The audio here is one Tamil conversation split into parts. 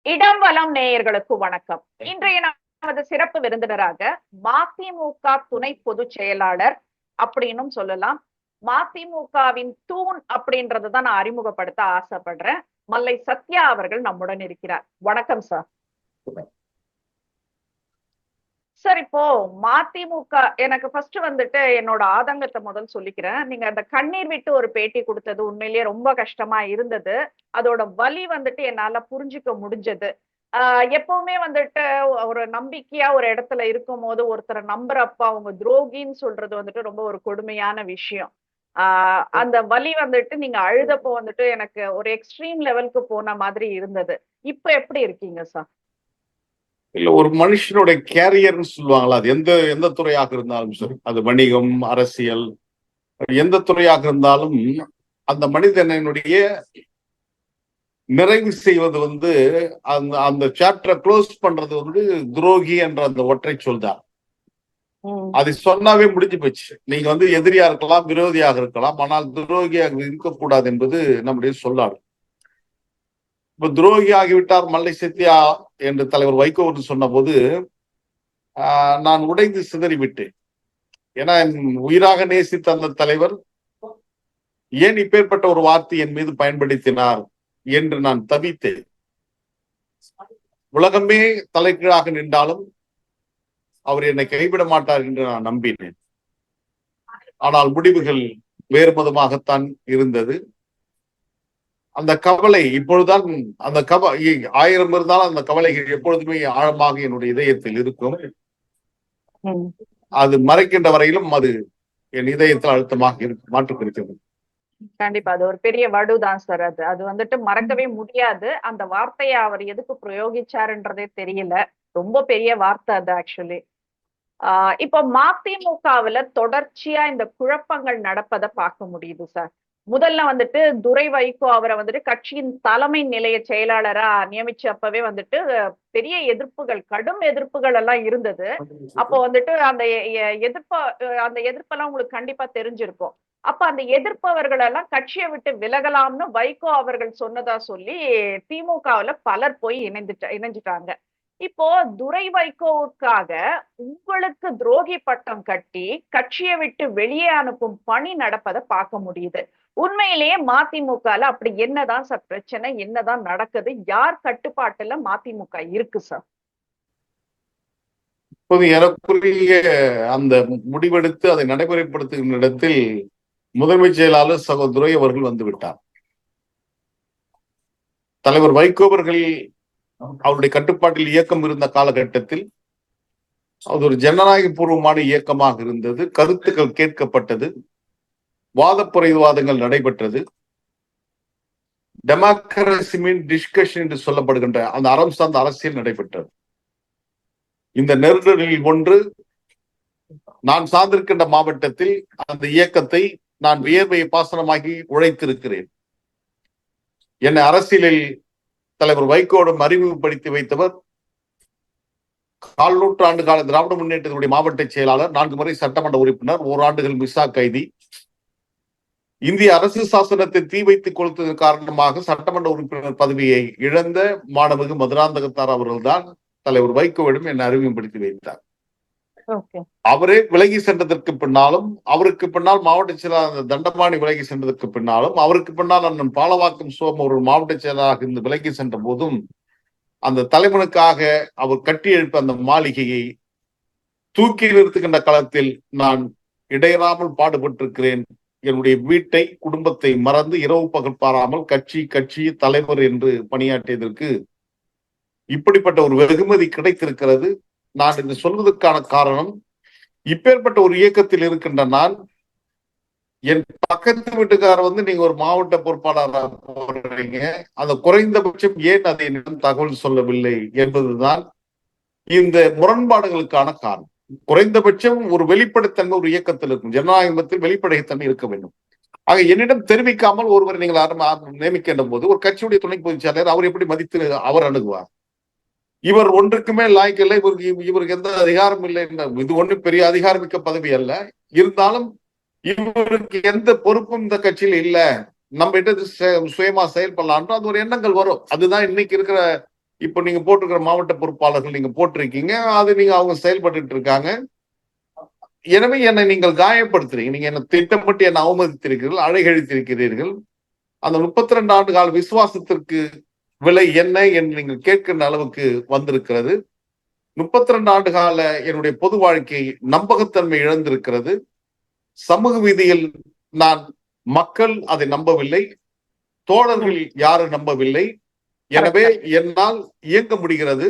இடம் வலம் நேயர்களுக்கு வணக்கம். இன்றைய நமது சிறப்பு விருந்தினராக மதிமுக துணை பொதுச் செயலாளர் அப்படின்னும் சொல்லலாம், மதிமுகவின் தூண் அப்படின்றதான் நான் அறிமுகப்படுத்த ஆசைப்படுறேன். மல்லை சத்யா அவர்கள் நம்முடன் இருக்கிறார். வணக்கம் சார். சார், இப்போ மதிமுக எனக்கு ஃபர்ஸ்ட் வந்துட்டு என்னோட ஆதங்கத்தை முதல் சொல்லிக்கிறேன். நீங்க அந்த கண்ணீர் விட்டு ஒரு பேட்டி கொடுத்தது உண்மையிலேயே ரொம்ப கஷ்டமா இருந்தது. அதோட வலி வந்துட்டு என்னால புரிஞ்சுக்க முடிஞ்சது. எப்பவுமே வந்துட்டு ஒரு நம்பிக்கையா ஒரு இடத்துல இருக்கும் போது ஒருத்தரை நம்புறப்ப அவங்க துரோகின்னு சொல்றது வந்துட்டு ரொம்ப ஒரு கொடுமையான விஷயம். அந்த வலி வந்துட்டு நீங்க அழுதப்போ வந்துட்டு எனக்கு ஒரு எக்ஸ்ட்ரீம் லெவலுக்கு போன மாதிரி இருந்தது. இப்ப எப்படி இருக்கீங்க சார்? இல்ல, ஒரு மனுஷனுடைய கேரியர்னு சொல்லுவாங்களா, அது எந்த எந்த துறையாக இருந்தாலும் சரி, அது வணிகம், அரசியல், எந்த துறையாக இருந்தாலும் அந்த மனிதனுடைய நிறைவு செய்வது அந்த அந்த சாப்டரை க்ளோஸ் பண்றது துரோகி என்ற அந்த ஒற்றை சொல் தான். அது சொன்னாவே முடிஞ்சு போச்சு. நீங்க எதிரியா இருக்கலாம், விரோதியாக இருக்கலாம், ஆனால் துரோகியாக இருக்கக்கூடாது என்பது நம்முடைய சொல்லாடு. இப்ப துரோகி ஆகிவிட்டார் மல்லை சத்யா என்று தலைவர் வைகோ சொன்ன போது நான் உடைந்து சிதறிவிட்டேன். ஏன்னா என் உயிராக நேசித்த அந்த தலைவர் ஏன் இப்பேற்பட்ட ஒரு வார்த்தை என் மீது பயன்படுத்தினார் என்று நான் தவித்தேன். உலகமே தலைகீழாக நின்றாலும் அவர் என்னை கைவிட மாட்டார் என்று நான் நம்பினேன். ஆனால் முடிவுகள் வேறு மதமாகத்தான் இருந்தது. அந்த கவலை இப்பொழுதுதான், அந்த 1000 இருந்தாலும் அந்த கவலைகள் எப்பொழுதுமே ஆழமாக என்னுடைய இதயத்தில் இருக்கும். அது மறைக்கின்ற வரையிலும் அது என் இதயத்தில் அழுத்தமாக மாற்றுக்கிறது. கண்டிப்பா அது ஒரு பெரிய வடுதான் சார். அது வந்துட்டு மறக்கவே முடியாது. அந்த வார்த்தையை அவர் எதுக்கு பிரயோகிச்சாருன்றதே தெரியல. ரொம்ப பெரிய வார்த்தை அது ஆக்சுவலி. இப்போ மதிமுகவுல தொடர்ச்சியா இந்த குழப்பங்கள் நடப்பதை பார்க்க முடியுது சார். முதல்ல வந்துட்டு துரை வைகோ அவரை வந்துட்டு கட்சியின் தலைமை நிலைய செயலாளரா நியமிச்சப்பவே வந்துட்டு பெரிய எதிர்ப்புகள், கடும் எதிர்ப்புகள் எல்லாம் இருந்தது. அப்போ வந்துட்டு அந்த எதிர்ப்பெல்லாம் உங்களுக்கு கண்டிப்பா தெரிஞ்சிருக்கும். அப்ப அந்த எதிர்ப்பவர்கள் எல்லாம் கட்சியை விட்டு விலகலாம்னு வைகோ அவர்கள் சொன்னதா சொல்லி திமுகவுல பலர் போய் இணைஞ்சிட்டாங்க. இப்போ துரை வைகோவுக்காக உங்களுக்கு துரோகி பட்டம் கட்டி கட்சியை விட்டு வெளியே அனுப்பும் பணி நடப்பதை பார்க்க முடியுது. உண்மையிலேயே மதிமுகல அப்படி என்னதான் சார் பிரச்சனை, என்னதான் நடக்குது, யார் கட்டுப்பாட்டுல மதிமுக இருக்கு சார்? இப்போது எனக்குரிய அந்த முடிவெடுத்து அதை நடைமுறைப்படுத்துகின்ற இடத்தில் முதன்மை செயலாளர் சகோதரி அவர்கள் வந்துவிட்டார். தலைவர் வைகோ அவர்கள் அவருடைய கட்டுப்பாட்டில் இயக்கம் இருந்த காலகட்டத்தில் அது ஒரு ஜனநாயக பூர்வமான இயக்கமாக இருந்தது. கருத்துக்கள் கேட்கப்பட்டது, வாதப்புரைவாதங்கள் நடைபெற்றது. டெமோக்ரசி மீன் டிஸ்கஷன் என்று சொல்லப்படுகின்ற அந்த அறம் சார்ந்த அரசியல் நடைபெற்றது. இந்த நெருடலில் ஒன்று நான் சார்ந்திருக்கின்ற மாவட்டத்தில் அந்த இயக்கத்தை நான் வியர்வையை பாசனமாகி உழைத்திருக்கிறேன். என்னை அரசியலில் தலைவர் வைகோவிடம் அறிமுகப்படுத்தி வைத்தவர் 4 நூற்றாண்டு கால திராவிட முன்னேற்றத்தினுடைய மாவட்ட செயலாளர், 4 முறை சட்டமன்ற உறுப்பினர், 1 ஆண்டுகள் மிசா கைதி, இந்திய அரசு சாசனத்தை தீ வைத்துக் கொளுத்ததன் காரணமாக சட்டமன்ற உறுப்பினர் பதவியை இழந்த மாணவர்கள் மதுராந்தகத்தார் அவர்கள்தான் தலைவர் வைகோவிடம் என்னை அறிமுகப்படுத்தி வைத்தார். அவரே விலகி சென்றதற்கு பின்னாலும், அவருக்கு பின்னால் மாவட்ட செயலாளர் தண்டபாணி விலகி சென்றதற்கு பின்னாலும், அவருக்கு பின்னால் அண்ணன் பாலவாக்கம் சோம் ஒரு மாவட்ட செயலாளராக இருந்து விலகி சென்ற போதும் அந்த தலைவனுக்காக அவர் கட்டி எழுப்ப அந்த மாளிகையை தூக்கி நிறுத்துகின்ற களத்தில் நான் இடையறாமல் பாடுபட்டிருக்கிறேன். என்னுடைய வீட்டை, குடும்பத்தை மறந்து இரவு பகல் பாராமல் கட்சி தலைவர் என்று பணியாற்றியதற்கு இப்படிப்பட்ட ஒரு வெகுமதி கிடைத்திருக்கிறது. நான் இதை சொல்வதற்கான காரணம், இப்பேற்பட்ட ஒரு இயக்கத்தில் இருக்கின்ற நான், என் பக்கத்து வீட்டுக்காரர் நீங்க ஒரு மாவட்ட பொறுப்பாளராக போறீங்க, அந்த குறைந்தபட்சம் ஏன் அதை என்னிடம் தகவல் சொல்லவில்லை என்பதுதான் இந்த முரண்பாடுகளுக்கான காரணம். குறைந்தபட்சம் ஒரு வெளிப்படைத்தன்மை ஒரு இயக்கத்தில் இருக்கும். ஜனநாயகத்தில் வெளிப்படைத்தன்மை இருக்க வேண்டும். ஆக என்னிடம் தெரிவிக்காமல் ஒருவரை நீங்கள் நியமிக்கின்ற போது ஒரு கட்சியுடைய துணை பொதுச் செயலாளர் அவர் எப்படி மதித்து அவர் அணுகுவார்? இவர் ஒன்றுக்குமே லாய்க்கு இல்லை, இவருக்கு எந்த அதிகாரம் இல்லை. இது ஒன்றும் பெரிய அதிகாரமிக்க பதவி அல்ல. இருந்தாலும் இவருக்கு எந்த பொறுப்பும் இந்த கட்சியில் இல்ல, நம்ம சுயமா செயல்படலாம், அது ஒரு எண்ணங்கள் வரும். அதுதான் இன்னைக்கு இருக்கிற இப்ப நீங்க போட்டிருக்கிற மாவட்ட பொறுப்பாளர்கள் நீங்க போட்டிருக்கீங்க, அது நீங்க அவங்க செயல்பட்டு இருக்காங்க. எனவே என்னை நீங்கள் காயப்படுத்துறீங்க. நீங்க என்ன திட்டமிட்டு என்னை அவமதித்திருக்கிறீர்கள், அழைகழித்திருக்கிறீர்கள். அந்த 32 ஆண்டு கால விசுவாசத்திற்கு விலை என்ன என்று நீங்கள் கேட்கின்ற அளவுக்கு வந்திருக்கிறது. 32 ஆண்டு கால என்னுடைய பொது வாழ்க்கை நம்பகத்தன்மை இழந்திருக்கிறது. சமூக விதியில் நான் மக்கள் அதை நம்பவில்லை, தோழர்கள் யாரும் நம்பவில்லை. எனவே என்னால் இயங்க முடிகிறது.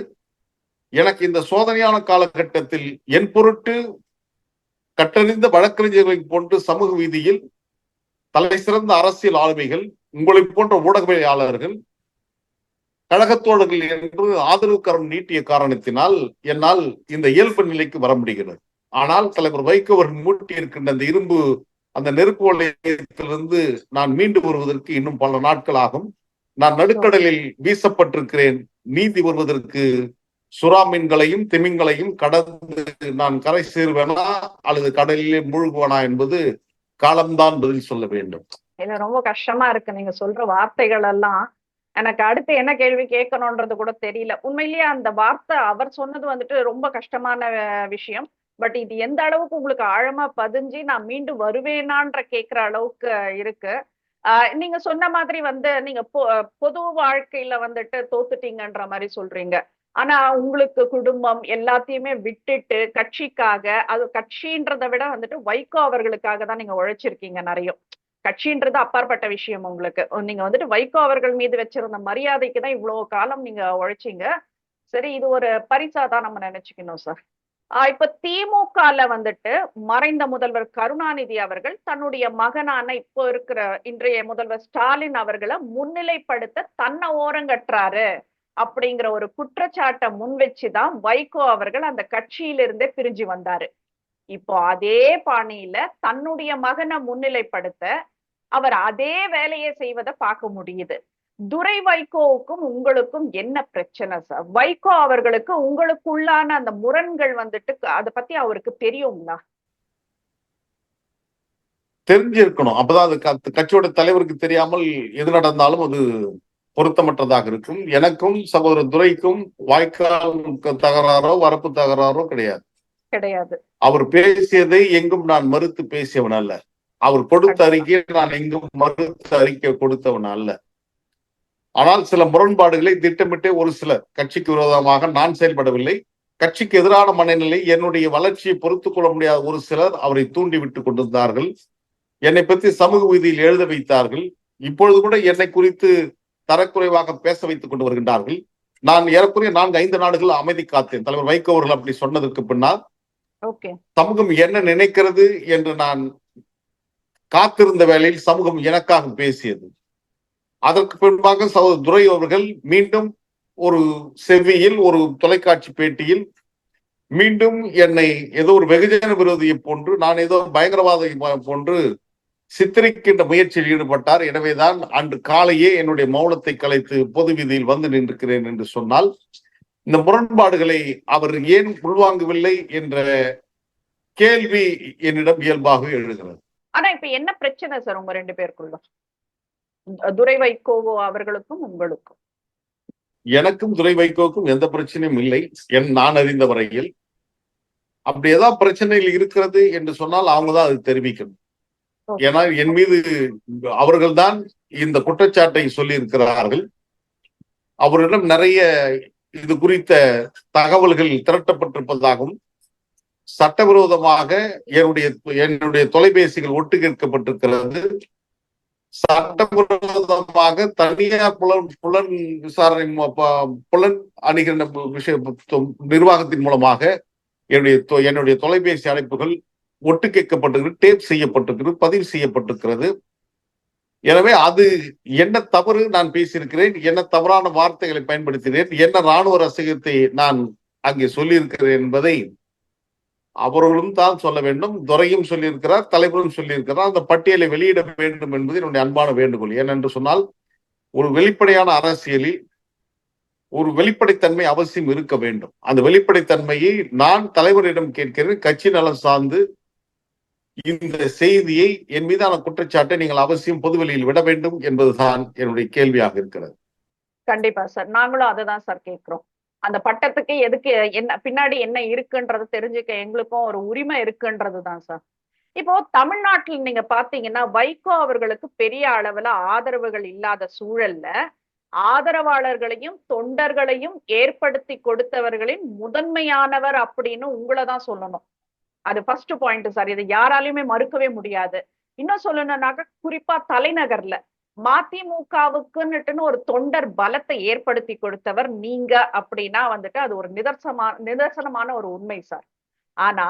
எனக்கு இந்த சோதனையான காலகட்டத்தில் என் பொருட்டு கற்றறிந்த வழக்கறிஞர்களை போன்று சமூக வீதியில் தலை சிறந்த அரசியல் ஆளுமைகள், உங்களை போன்ற ஊடகவியலாளர்கள், கழகத்தோழர்கள் என்று ஆதரவு கரம் நீட்டிய காரணத்தினால் என்னால் இந்த இயல்பு நிலைக்கு வர முடிகிறது. ஆனால் தலைவர் வைகோ அவர்கள் மூட்டி இருக்கின்ற அந்த இரும்பு, அந்த நெருப்பு வளையத்திலிருந்து நான் மீண்டு வருவதற்கு இன்னும் பல நாட்கள் ஆகும். நான் நடுக்கடலில் வீசப்பட்டிருக்கிறேன். நீதி வருவதற்கு சுறா மீன்களையும் திமிங்களையும் கடந்து நான் கரை சேருவேனா அல்லது கடலிலே மூழ்குவேனா என்பது காலம்தான் பதில் சொல்ல வேண்டும். இல்ல, ரொம்ப கஷ்டமா இருக்கு நீங்க சொல்ற வார்த்தைகள் எல்லாம். எனக்கு அடுத்து என்ன கேள்வி கேட்கணும்ன்றது கூட தெரியல. உண்மையிலேயே அந்த வார்த்தை அவர் சொன்னது வந்துட்டு ரொம்ப கஷ்டமான விஷயம். பட் இது எந்த அளவுக்கு உங்களுக்கு ஆழமா பதிஞ்சு நான் மீண்டும் வருவேனான்ற கேட்கிற அளவுக்கு இருக்கு. நீங்க சொன்ன மாதிரி நீங்க பொது வாழ்க்கையில வந்துட்டு தோத்துட்டீங்கன்ற மாதிரி சொல்றீங்க. ஆனா உங்களுக்கு குடும்பம் எல்லாத்தையுமே விட்டுட்டு கட்சிக்காக, அது கட்சின்றதை விட வந்துட்டு வைகோ அவர்களுக்காக தான் நீங்க உழைச்சிருக்கீங்க நிறைய. கட்சின்றது அப்பாற்பட்ட விஷயம் உங்களுக்கு. நீங்க வந்துட்டு வைகோ அவர்கள் மீது வச்சிருந்த மரியாதைக்கு தான் இவ்வளவு காலம் நீங்க உழைச்சீங்க. சரி, இது ஒரு பரிசா தான் நம்ம நினைச்சுக்கணும் சார். இப்ப திமுகல வந்துட்டு மறைந்த முதல்வர் கருணாநிதி அவர்கள் தன்னுடைய மகனான இப்போ இருக்கிற இன்றைய முதல்வர் ஸ்டாலின் அவர்களை முன்னிலைப்படுத்த தன்னை ஓரங்கட்டுறாரு அப்படிங்கிற ஒரு குற்றச்சாட்டை முன் வச்சுதான் வைகோ அவர்கள் அந்த கட்சியிலிருந்தே பிரிஞ்சு வந்தாரு. இப்போ அதே பாணியில தன்னுடைய மகனை முன்னிலைப்படுத்த அவர் அதே வேலையை செய்வதை பார்க்க முடியுது. துரை வைகோவுக்கும் உங்களுக்கும் என்ன பிரச்சனை சார்? வைகோ அவர்களுக்கு உங்களுக்குள்ளான அந்த முரண்கள் வந்துட்டு அதை பத்தி அவருக்கு தெரியுங்களா? தெரிஞ்சிருக்கணும். அப்பதான் அது கட்சியோட தலைவருக்கு தெரியாமல் எது நடந்தாலும் அது பொருத்தமற்றதாக இருக்கும். எனக்கும் சகோதரர் துரைக்கும் வாய்க்கால் தகராறோ வரப்பு தகராறோ கிடையாது. அவர் பேசியதை எங்கும் நான் மறுத்து பேசியவன் அல்ல. அவர் கொடுத்த அறிக்கையை நான் எங்கும் மறுத்து அறிக்கை கொடுத்தவன் அல்ல. ஆனால் சில முரண்பாடுகளை திட்டமிட்டே ஒரு சிலர், கட்சிக்கு விரோதமாக நான் செயல்படவில்லை, கட்சிக்கு எதிரான மனநிலை, என்னுடைய வளர்ச்சியை பொறுத்துக் கொள்ள முடியாத ஒரு சிலர் அவரை தூண்டி விட்டுக் கொண்டிருந்தார்கள். என்னை பற்றி சமூக வீதியில் எழுத வைத்தார்கள். இப்பொழுது கூட என்னை குறித்து தரக்குறைவாக பேச வைத்துக் கொண்டு வருகின்றார்கள். நான் ஏறக்குறைய 4-5 நாடுகள் அமைதி காத்தேன். தலைவர் வைகோ அவர்கள் அப்படி சொன்னதற்கு பின்னால் சமூகம் என்ன நினைக்கிறது என்று நான் காத்திருந்த வேளையில் சமூகம் எனக்காக பேசியது. அதற்கு பின்பாக சகோதரர் துரை அவர்கள் மீண்டும் ஒரு செவ்வியில், ஒரு தொலைக்காட்சி பேட்டியில் மீண்டும் என்னை ஏதோ ஒரு வெகுஜன விரோதியை போன்று, நான் ஏதோ பயங்கரவாத போன்று சித்தரிக்கின்ற முயற்சியில் ஈடுபட்டார். எனவேதான் அன்று காலையே என்னுடைய மௌனத்தை கலைத்து பொது வீதியில் வந்து நின்றிருக்கிறேன் என்று சொன்னால், இந்த முரண்பாடுகளை அவர் ஏன் உள்வாங்கவில்லை என்ற கேள்வி என்னிடம் இயல்பாக எழுகிறது. ஆனா இப்ப என்ன பிரச்சனை சார் உங்க 2 பேருக்குள்ள, துரை வைகோ அவர்களுக்கும் உங்களுக்கும்? எனக்கும் துரை வைகோக்கும் எந்த பிரச்சனையும் இல்லை நான் அறிந்த வரையில். அப்படி ஏதாவது பிரச்சனைகள் இருக்கிறது என்று சொன்னால் அவங்கதான் அது தெரிவிக்கணும். ஏன்னா என் மீது அவர்கள்தான் இந்த குற்றச்சாட்டை சொல்லி இருக்கிறார்கள். அவரிடம் நிறைய இது குறித்த தகவல்கள் திரட்டப்பட்டிருப்பதாகவும், சட்டவிரோதமாக என்னுடைய தொலைபேசிகள் ஒட்டு கேட்கப்பட்டிருக்கிறது, சட்டவிரோதமாக தனியார் புலன் விசாரணை புலன் அணுகிற விஷய நிர்வாகத்தின் மூலமாக என்னுடைய தொலைபேசி அழைப்புகள் ஒட்டு கேட்கப்பட்டிருக்கிறது, டேப் செய்யப்பட்டிருக்கிறது, பதிவு செய்யப்பட்டிருக்கிறது. எனவே அது என்ன தவறு நான் பேசியிருக்கிறேன், என்ன தவறான வார்த்தைகளை பயன்படுத்தினேன், என்ன ராணுவ ரசிகத்தை நான் அங்கே சொல்லியிருக்கிறேன் என்பதை அவர்களும் தான் சொல்ல வேண்டும். துரையும் சொல்லியிருக்கிறார், தலைவரும் சொல்லியிருக்கிறார். அந்த பட்டியலை வெளியிட வேண்டும் என்பது என்னுடைய அன்பான வேண்டுகோள். ஏனென்று சொன்னால், ஒரு வெளிப்படையான அரசியலில் ஒரு வெளிப்படைத்தன்மை அவசியம் இருக்க வேண்டும். அந்த வெளிப்படைத்தன்மையை நான் தலைவரிடம் கேட்கிறேன். கட்சி நலம் சார்ந்து இந்த செய்தியை, என் மீதான குற்றச்சாட்டை நீங்கள் அவசியம் பொதுவெளியில் விட வேண்டும் என்பதுதான் என்னுடைய கேள்வியாக இருக்கிறது. கண்டிப்பா சார். நாங்களும் அததான் சார் கேட்கிறோம். அந்த பட்டத்துக்கு எதுக்கு என்ன பின்னாடி என்ன இருக்குன்றத தெரிஞ்சுக்க எங்களுக்கும் ஒரு உரிமை இருக்குன்றதுதான் சார். இப்போ தமிழ்நாட்டில் நீங்க பார்த்தீங்கன்னா, வைகோ அவர்களுக்கு பெரிய அளவுல ஆதரவுகள் இல்லாத சூழல்ல, ஆதரவாளர்களையும், தொண்டர்களையும் ஏற்படுத்தி கொடுத்தவர்களின் முதன்மையானவர் அப்படின்னு உங்கள தான் சொல்லணும். அது ஃபர்ஸ்ட் பாயிண்ட் சார். இத யாராலயுமே மறுக்கவே முடியாது. இன்னும் சொல்லணும்னாக்க, குறிப்பா தலைநகர்ல மதிமுகவுக்குன்னுட்டுன்னு ஒரு தொண்டர் பலத்தை ஏற்படுத்தி கொடுத்தவர் நீங்க அப்படின்னா வந்துட்டு அது ஒரு நிதர்சனமான ஒரு உண்மை சார். ஆனா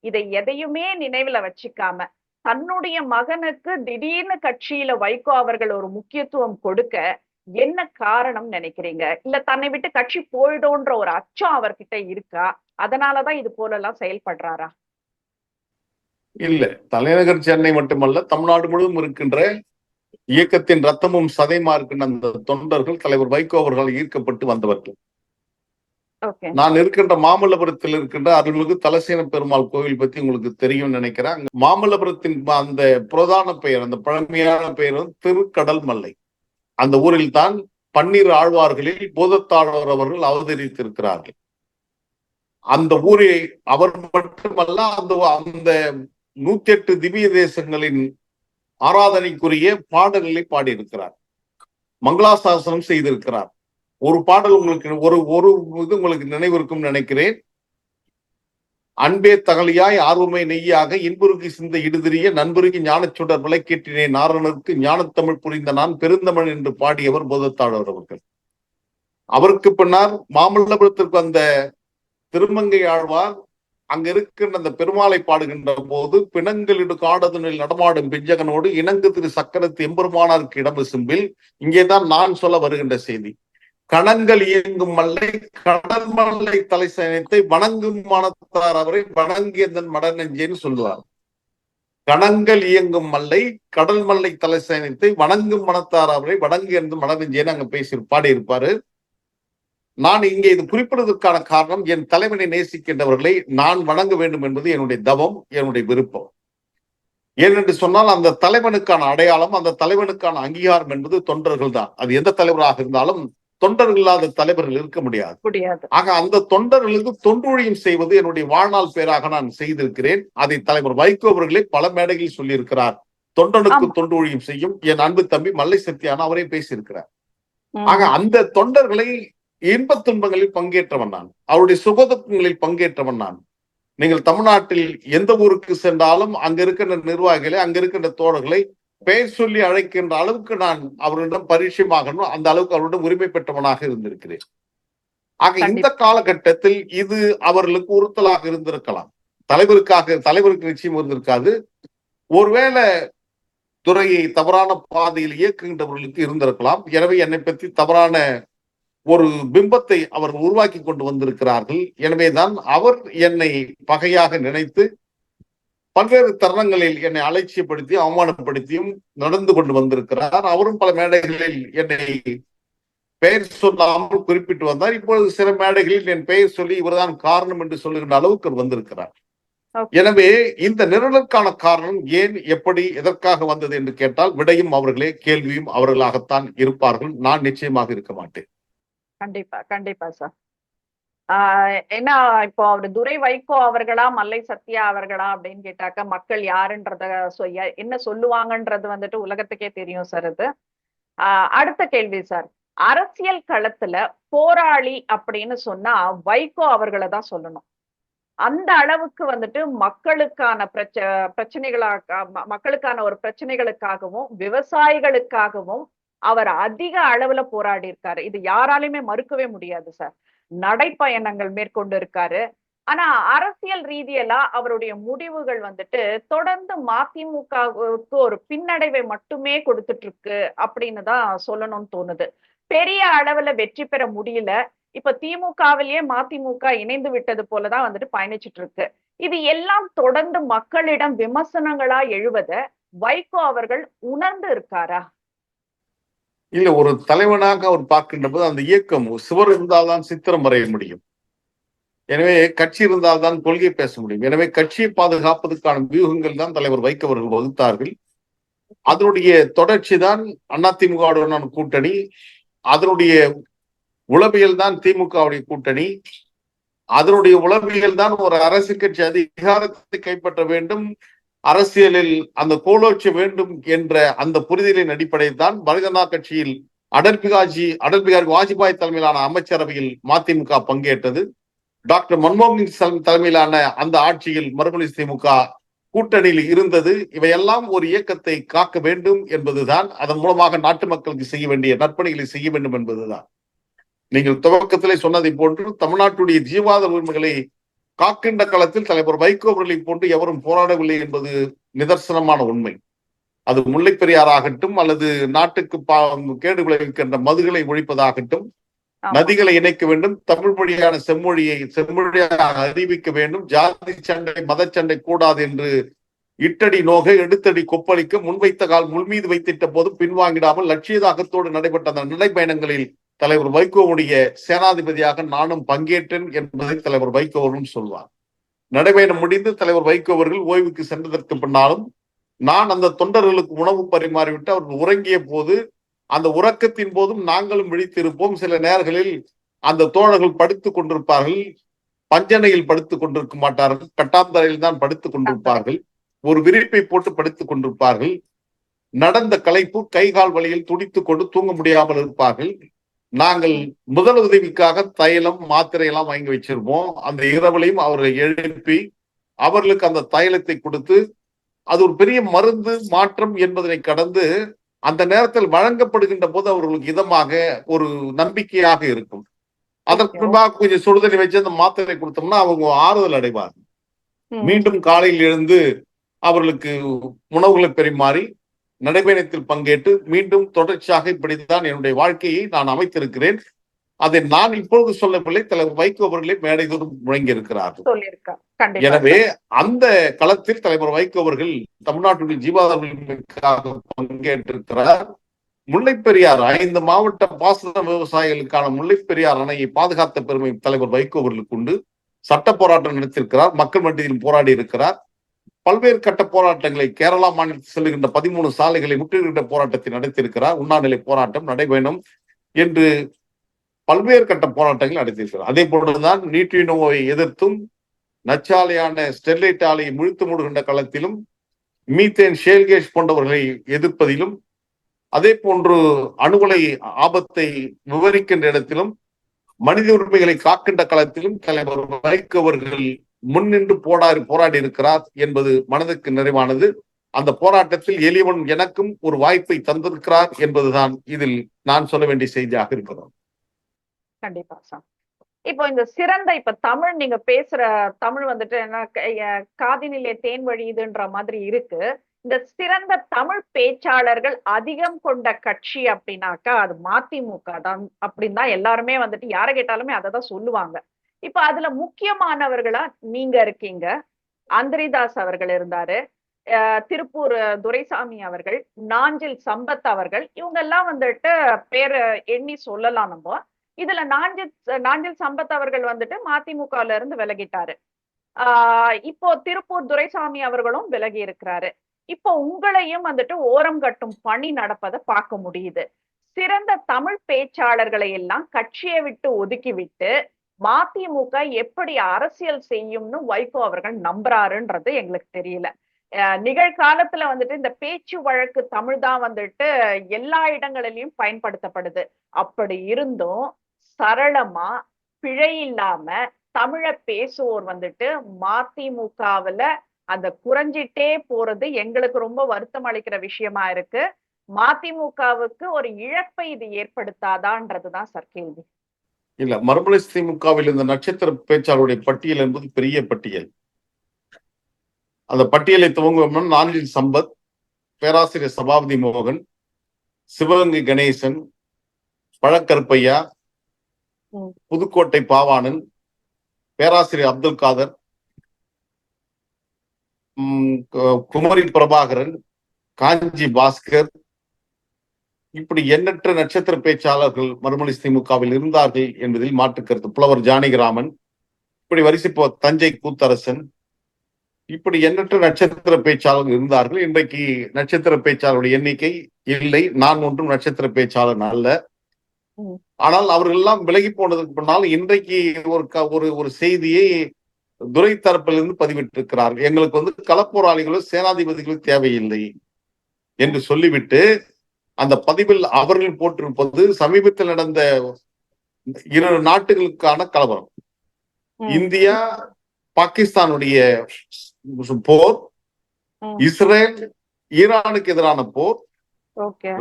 இதை எதையுமே நினைவுல வச்சுக்காம தன்னுடைய மகனுக்கு திடீர்னு கட்சியில வைகோ அவர்கள் ஒரு முக்கியத்துவம் கொடுக்க என்ன காரணம் நினைக்கிறீங்க? இல்ல தன்னை விட்டு கட்சி போயிடும்ன்ற ஒரு அச்சம் அவர்கிட்ட இருக்கா? அதனாலதான் இது போல எல்லாம் செயல்படுறாரா? இல்ல, தலைநகர் சென்னை மட்டுமல்ல, தமிழ்நாடு முழுவதும் இருக்கின்ற இயக்கத்தின் ரத்தமும் சதைமா இருக்கின்ற அந்த தொண்டர்கள் தலைவர் வைகோ அவர்கள் ஈர்க்கப்பட்டு வந்தவர்கள். ஓகே. நான் இருக்கின்ற மாமல்லபுரத்தில் இருக்கின்ற அருள்மிகு தலசேன பெருமாள் கோவில் பத்தி உங்களுக்கு தெரியும் நினைக்கிறேன். மாமல்லபுரத்தின் அந்த பிரதான பெயர், அந்த பழமையான பெயர் திருக்கடல் மல்லை. அந்த ஊரில் தான் பன்னிரு ஆழ்வார்களில் பூதத்தாழ்வார் அவர்கள் அவதரித்திருக்கிறார்கள். அந்த ஊரை அவர் மட்டுமல்ல, அந்த 108 திவ்ய தேசங்களின் ஆராதனைக்குரிய பாடல்களை பாடியிருக்கிறார், மங்களாசாசனம் செய்திருக்கிறார். ஒரு பாடல் உங்களுக்கு ஒரு இது உங்களுக்கு நினைவு இருக்கும் நினைக்கிறேன். அன்பே தகலியாய் ஆர்வமை நெய்யாக இன்புருகி சிந்த இடுதிரிய நண்பருகி ஞானச்சுடர் விளக்கேற்றினே நாரணருக்கு ஞானத்தமிழ் புரிந்த நான் பெருந்தமிழ் என்று பாடியவர் போதத்தாளர் அவர்கள். அவருக்கு பின்னால் மாமல்லபுரத்திற்கு அந்த திருமங்கை ஆழ்வார் அங்க இருக்கின்ற அந்த பெருமாளை பாடுகின்ற போது, பிணங்களிடு காடதனில் நடமாடும் பிஞ்சகனோடு இணங்கு திரு சக்கரத்து எம்பெருமானாருக்கு இடம்பு சிம்பில். இங்கேதான் நான் சொல்ல வருகின்ற செய்தி. கணங்கள் இயங்கும் மல்லை கடல் மல்லை தலை சயனத்தை வணங்கும் மனத்தார் அவரை வணங்கியதன் மடநெஞ்சேன்னு சொல்லுவார். கணங்கள் இயங்கும் மல்லை கடல் மல்லை தலை சயனத்தை வணங்கும் மனத்தார் அவரை வணங்கியதன் மடநெஞ்சேன்னு அங்க பாடியிருப்பாரு. நான் இங்கே இது குறிப்பிடுவதற்கான காரணம், என் தலைவனை நேசிக்கின்றவர்களை நான் வணங்க வேண்டும் என்பது என்னுடைய தவம், என்னுடைய விருப்பம். ஏனென்று சொன்னால் அந்த தலைவனுக்கான அடையாளம், அந்த தலைவனுக்கான அங்கீகாரம் என்பது தொண்டர்கள் தான். அது எந்த தலைவராக இருந்தாலும் தொண்டர்கள் இல்லாத தலைவர்கள் இருக்க முடியாது. ஆக அந்த தொண்டர்களுக்கு தொண்டூழியம் செய்வது என்னுடைய வாழ்நாள் பேராக நான் செய்திருக்கிறேன். அதை தலைவர் வைகோ அவர்களே பல மேடைகளில் சொல்லியிருக்கிறார். தொண்டனுக்கு தொண்டூழியம் செய்யும் என் அன்பு தம்பி மல்லை சத்தியான அவரே பேசியிருக்கிறார். ஆக அந்த தொண்டர்களை இன்பத் துன்பங்களில் பங்கேற்றவன் நான், அவருடைய சுகதுக்கங்களில் பங்கேற்றவன் நான். நீங்கள் தமிழ்நாட்டில் எந்த ஊருக்கு சென்றாலும் அங்க இருக்கின்ற நிர்வாகிகளை, அங்க இருக்கின்ற தோழர்களை பெயர் சொல்லி அழைக்கின்ற அளவுக்கு நான் அவர்களிடம் பரிச்சயமாகணும், அந்த அளவுக்கு அவரிடம் உரிமை பெற்றவனாக இருந்திருக்கிறேன். ஆக இந்த காலகட்டத்தில் இது அவர்களுக்கு உறுத்தலாக இருந்திருக்கலாம். தலைவருக்கு நிச்சயம் இருந்திருக்காது. ஒருவேளை துறையை தவறான பாதையில் இயக்குகின்றவர்களுக்கு இருந்திருக்கலாம். எனவே என்னை பற்றி தவறான ஒரு பிம்பத்தை அவர் உருவாக்கி கொண்டு வந்திருக்கிறார்கள். எனவேதான் அவர் என்னை பகையாக நினைத்து பல்வேறு தருணங்களில் என்னை அலட்சியப்படுத்தி அவமானப்படுத்தியும் நடந்து கொண்டு வந்திருக்கிறார். அவரும் பல மேடைகளில் என்னை பெயர் சொல்லாமல் குறிப்பிட்டு வந்தார். இப்பொழுது சில மேடைகளில் என் பெயர் சொல்லி இவர்தான் காரணம் என்று சொல்லுகின்ற அளவுக்கு வந்திருக்கிறார். எனவே இந்த நிரலுக்கான காரணம் ஏன், எப்படி, எதற்காக வந்தது என்று கேட்டால் விடையும் அவர்களே, கேள்வியும் அவர்களாகத்தான் இருப்பார்கள். நான் நிச்சயமாக இருக்க மாட்டேன். கண்டிப்பா கண்டிப்பா சார். ஏன்னா இப்போ அவரு துரை வைகோ அவர்களா மல்லை சத்யா அவர்களா அப்படின்னு கேட்டாக்க மக்கள் யாருன்றத என்ன சொல்லுவாங்கன்றது வந்துட்டு உலகத்துக்கே தெரியும் சார். இது அடுத்த கேள்வி சார். அரசியல் களத்துல போராளி அப்படின்னு சொன்னா வைகோ அவர்களை தான் சொல்லணும். அந்த அளவுக்கு வந்துட்டு மக்களுக்கான மக்களுக்கான ஒரு பிரச்சனைகளுக்காகவும் விவசாயிகளுக்காகவும் அவர் அதிக அளவுல போராடி இருக்காரு. இது யாராலையுமே மறுக்கவே முடியாது சார். நடைப்பயணங்கள் மேற்கொண்டு இருக்காரு. ஆனா அரசியல் ரீதியலா அவருடைய முடிவுகள் வந்துட்டு தொடர்ந்து மதிமுகவுக்கு ஒரு பின்னடைவை மட்டுமே கொடுத்துட்டு இருக்கு அப்படின்னு தான் சொல்லணும்னு தோணுது. பெரிய அளவுல வெற்றி பெற முடியல. இப்ப திமுகவிலேயே மதிமுக இணைந்து விட்டது போலதான் வந்துட்டு பயணிச்சுட்டு இருக்கு. இது எல்லாம் தொடர்ந்து மக்களிடம் விமர்சனங்களா எழுவத வைகோ அவர்கள் உணர்ந்து இருக்காரா? இல்ல, ஒரு தலைவனாக அவர் பார்க்கின்ற போது அந்த இயக்கம் சுவர் இருந்தால்தான் சித்திரம் வரைய முடியும். எனவே கட்சி இருந்தால்தான் கொள்கை பேச முடியும். எனவே கட்சியை பாதுகாப்பதற்கான வியூகங்கள் தான் தலைவர் வைகோ அவர்கள் வகுத்தார்கள். அதனுடைய தொடர்ச்சி தான் அதிமுகவுடனான கூட்டணி. அதனுடைய உளவியல் தான் திமுகவுடைய கூட்டணி. அதனுடைய உளவியல் தான் ஒரு அரசு கட்சி அதிகாரத்தை கைப்பற்ற வேண்டும், அரசியலில் அந்த கோலோச்ச வேண்டும் என்ற அந்த புரிதலின் அடிப்படையில் தான் பாரதிய ஜனதா கட்சியில் அடல் பிகாரி வாஜ்பாய் தலைமையிலான அமைச்சரவையில் மதிமுக பங்கேற்றது. டாக்டர் மன்மோகன் சிங் தலைமையிலான அந்த ஆட்சியில் மறுமொழி திமுக கூட்டணியில் இருந்தது. இவையெல்லாம் ஒரு இயக்கத்தை காக்க வேண்டும் என்பதுதான், அதன் மூலமாக நாட்டு மக்களுக்கு செய்ய வேண்டிய நற்பணிகளை செய்ய வேண்டும் என்பதுதான். நீங்கள் துவக்கத்திலே சொன்னதை போன்று தமிழ்நாட்டுடைய ஜீவாதார உரிமைகளை காக்கின்ற களத்தில் தலைவர் வைகோ அவர்களை போன்று எவரும் போராடவில்லை என்பது நிதர்சனமான உண்மை. அது முல்லை பெரியாராகட்டும் அல்லது நாட்டுக்கு கேடு விளைவிக்கின்ற மதுகளை ஒழிப்பதாகட்டும், நதிகளை இணைக்க வேண்டும், தமிழ் மொழியான செம்மொழியாக அறிவிக்க வேண்டும், ஜாதி சண்டை மத சண்டை கூடாது என்று இட்டடி நோக எடுத்தடி கொப்பளிக்க முன்வைத்த கால் முள்மீது வைத்திட்ட போது பின்வாங்கிடாமல் லட்சியதாகத்தோடு நடைபெற்ற அந்த நடைபயணங்களில் தலைவர் வைகோவுடைய சேனாதிபதியாக நானும் பங்கேற்றேன் என்பதை தலைவர் வைகோ அவர்களும் சொல்வார். நடைபயணம் முடிந்து தலைவர் வைகோ அவர்கள் ஓய்வுக்கு சென்றதற்கு பின்னாலும் நான் அந்த தொண்டர்களுக்கு உணவு பரிமாறிவிட்டு அவர்கள் உறங்கிய போது அந்த உறக்கத்தின் போதும் நாங்களும் விழித்திருப்போம். சில நேரங்களில் அந்த தோழர்கள் படுத்துக் கொண்டிருப்பார்கள், பஞ்சனையில் படுத்துக் கொண்டிருக்க மாட்டார்கள், கட்டாந்தரையில் தான் படுத்துக் கொண்டிருப்பார்கள், ஒரு விரிப்பை போட்டு படுத்துக் கொண்டிருப்பார்கள். நடந்த களைப்பு கைகால் வழியில் துடித்துக் கொண்டு தூங்க முடியாமல் இருப்பார்கள். நாங்கள் முதல் உதவிக்காக தைலம் மாத்திரை எல்லாம் வாங்கி வச்சிருப்போம். அந்த இரவுலையும் அவர்களை எழுப்பி அவர்களுக்கு அந்த தைலத்தை கொடுத்து, அது ஒரு பெரிய மருந்து மாற்றம் என்பதனை கடந்து அந்த நேரத்தில் வழங்கப்படுகின்ற போது அவர்களுக்கு இதமாக ஒரு நம்பிக்கையாக இருக்கும். அதற்கு பின்பாக கொஞ்சம் சுடுதண்ணி வச்சு அந்த மாத்திரை கொடுத்தோம்னா அவங்க ஆறுதல் அடைவார்கள். மீண்டும் காலையில் எழுந்து அவர்களுக்கு உணவுகளை பரிமாறி நடைபயணத்தில் பங்கேற்று மீண்டும் தொடர்ச்சியாக இப்படித்தான் என்னுடைய வாழ்க்கையை நான் அமைத்திருக்கிறேன். அதை நான் இப்பொழுது சொல்லவில்லை, தலைவர் வைகோ அவர்களே மேடை தோறும் முழங்கி இருக்கிறார்கள். எனவே அந்த களத்தில் தலைவர் வைகோ அவர்கள் தமிழ்நாட்டுடைய ஜீவாதார பங்கேற்றிருக்கிறார். முல்லை பெரியார் 5 மாவட்ட பாசன விவசாயிகளுக்கான முல்லை பெரியார் அணையை பாதுகாத்த பெருமை தலைவர் வைகோ அவர்களுக்கு உண்டு. சட்ட போராட்டம் நடத்தியிருக்கிறார், மக்கள் மத்தியில் போராடி இருக்கிறார். பல்வேறு கட்ட போராட்டங்களை கேரளா மாநிலத்தில் செல்லுகின்ற 13 சாலைகளை முற்றுகின்ற போராட்டத்தை நடத்தியிருக்கிறார். உண்ணாநிலை போராட்டம், நடைபயணம் என்று பல்வேறு கட்ட போராட்டங்கள் நடத்தியிருக்கிறார். அதே போன்றுதான் நியூட்ரினோவை எதிர்த்தும் நச்சாலையான ஸ்டெர்லைட் ஆலையை முழுத்து மூடுகின்ற களத்திலும் மீத்தேன் ஷேல்கேஷ் போன்றவர்களை எதிர்ப்பதிலும், அதே போன்று அணுகுலை ஆபத்தை விவரிக்கின்ற இடத்திலும், மனித உரிமைகளை காக்கின்ற களத்திலும் தலைவர் வைகோ அவர்கள் முன்னின்று போராடி இருக்கிறார் என்பது மனதுக்கு நிறைவானது. அந்த போராட்டத்தில் எளியவன் எனக்கும் ஒரு வாய்ப்பை தந்திருக்கிறார் என்பதுதான் இதில் நான் சொல்ல வேண்டிய செய்தியாக இருக்கிறோம். கண்டிப்பா சார். இப்போ இந்த சிறந்த இப்ப தமிழ் நீங்க பேசுற தமிழ் வந்துட்டு என்ன காதினிலே தேன் வழியுதுன்ற மாதிரி இருக்கு. இந்த சிறந்த தமிழ் பேச்சாளர்கள் அதிகம் கொண்ட கட்சி அப்படின்னாக்கா அது மதிமுக தான் அப்படின்னு தான் எல்லாருமே வந்துட்டு யாரை கேட்டாலுமே அதை தான் சொல்லுவாங்க. இப்ப அதுல முக்கியமானவர்களா நீங்க இருக்கீங்க, அந்திரிதாஸ் அவர்கள் இருந்தாரு, திருப்பூர் துரைசாமி அவர்கள், நாஞ்சில் சம்பத் அவர்கள், இவங்க எல்லாம் வந்துட்டு பேரை எண்ணி சொல்லலாம். நம்ம இதுல நாஞ்சில் சம்பத் அவர்கள் வந்துட்டு மதிமுகல இருந்து விலகிட்டாரு. இப்போ திருப்பூர் துரைசாமி அவர்களும் விலகி இருக்கிறாரு. இப்போ உங்களையும் வந்துட்டு ஓரம் கட்டும் பணி நடப்பதை பார்க்க முடியுது. சிறந்த தமிழ் பேச்சாளர்களை எல்லாம் கட்சியை விட்டு ஒதுக்கி விட்டு மதிமுக எப்படி அரசியல் செய்யும்னு வைகோ அவர்கள் நம்புறாருன்றது எங்களுக்கு தெரியல. நிகழ்காலத்துல வந்துட்டு இந்த பேச்சு வழக்கு தமிழ் தான் வந்துட்டு எல்லா இடங்களிலையும் பயன்படுத்தப்படுது. அப்படி இருந்தும் சரளமா பிழை இல்லாம தமிழை பேசுவோர் வந்துட்டு மதிமுகவுல அந்த குறைஞ்சிட்டே போறது எங்களுக்கு ரொம்ப வருத்தம் அளிக்கிற விஷயமா இருக்கு. மதிமுகவுக்கு ஒரு இழப்பை இது ஏற்படுத்தாதான்றதுதான் சார் கேள்வி. இல்ல, மறுமலை திமுகவில் இந்த நட்சத்திர பேச்சாளருடைய பட்டியல் என்பது பெரிய பட்டியல். அந்த பட்டியலை துவங்குவோம். நாஞ்சில் சம்பத், பேராசிரியர் சபாபதி மோகன், சிவகங்கை கணேசன், பழக்கருப்பையா, புதுக்கோட்டை பாவாணன், பேராசிரியர் அப்துல் காதர், குமரி பிரபாகரன், காஞ்சி பாஸ்கர், இப்படி எண்ணற்ற நட்சத்திர பேச்சாளர்கள் மறுமொழி திமுகவில் இருந்தார்கள் என்பதில் மாற்று கருத்து. புலவர் ஜானகிராமன், இப்படி வரிசை தஞ்சை கூத்தரசன், இப்படி எண்ணற்ற நட்சத்திர பேச்சாளர்கள் இருந்தார்கள். இன்றைக்கு நட்சத்திர பேச்சாளருடைய எண்ணிக்கை இல்லை. நான் ஒன்றும் நட்சத்திர பேச்சாளர் அல்ல. ம். ஆனால் அவர்கள் எல்லாம் விலகி போனதுக்கு பின்னால் இன்றைக்கு ஒரு செய்தியை துரை தரப்பிலிருந்து பதிவிட்டிருக்கிறார்கள். எங்களுக்கு களப்போராளிகளும் சேனாதிபதிகளும் தேவையில்லை என்று சொல்லிவிட்டு அந்த பதிவில் அவர்கள் போட்டிருப்பது சமீபத்தில் நடந்த 2 நாட்டுகளுக்கான கலவரம். இந்தியா பாகிஸ்தானுடைய போர், இஸ்ரேல் ஈரானுக்கு எதிரான போர்,